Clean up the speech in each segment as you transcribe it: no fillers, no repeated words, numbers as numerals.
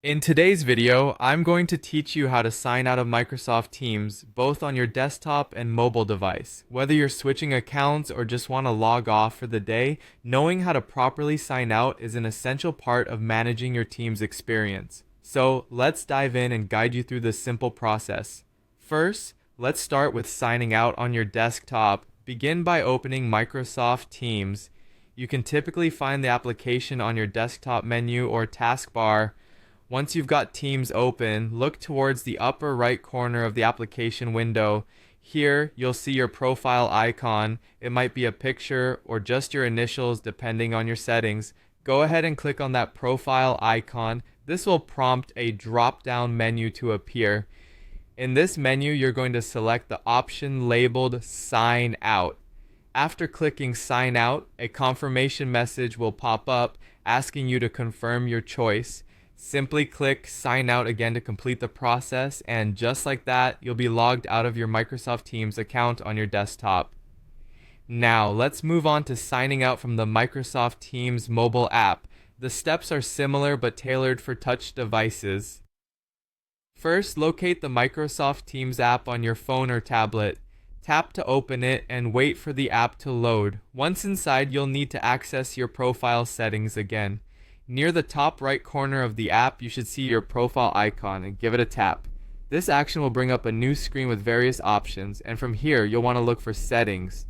In today's video, I'm going to teach you how to sign out of Microsoft Teams, both on your desktop and mobile device. Whether you're switching accounts or just want to log off for the day, knowing how to properly sign out is an essential part of managing your team's experience. So let's dive in and guide you through this simple process. First, let's start with signing out on your desktop. Begin by opening Microsoft Teams. You can typically find the application on your desktop menu or taskbar. Once you've got Teams open, look towards the upper right corner of the application window. Here, you'll see your profile icon. It might be a picture or just your initials depending on your settings. Go ahead and click on that profile icon. This will prompt a drop-down menu to appear. In this menu, you're going to select the option labeled Sign Out. After clicking Sign Out, a confirmation message will pop up asking you to confirm your choice. Simply click Sign Out again to complete the process, and just like that, you'll be logged out of your Microsoft Teams account on your desktop. Now, let's move on to signing out from the Microsoft Teams mobile app. The steps are similar but tailored for touch devices. First, locate the Microsoft Teams app on your phone or tablet. Tap to open it and wait for the app to load. Once inside, you'll need to access your profile settings again. Near the top right corner of the app, you should see your profile icon and give it a tap. This action will bring up a new screen with various options, and from here you'll want to look for Settings.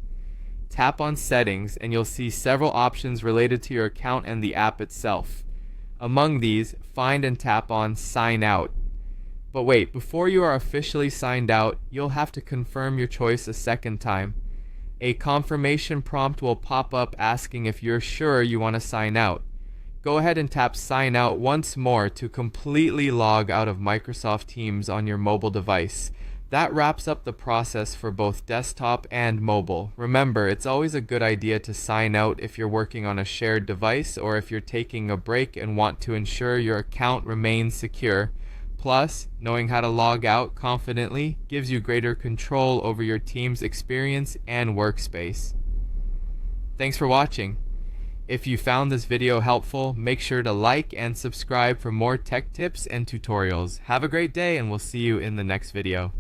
Tap on Settings and you'll see several options related to your account and the app itself. Among these, find and tap on Sign Out. But wait, before you are officially signed out, you'll have to confirm your choice a second time. A confirmation prompt will pop up asking if you're sure you want to sign out. Go ahead and tap Sign Out once more to completely log out of Microsoft Teams on your mobile device. That wraps up the process for both desktop and mobile. Remember, it's always a good idea to sign out if you're working on a shared device or if you're taking a break and want to ensure your account remains secure. Plus, knowing how to log out confidently gives you greater control over your team's experience and workspace. Thanks for watching. If you found this video helpful, make sure to like and subscribe for more tech tips and tutorials. Have a great day, and we'll see you in the next video.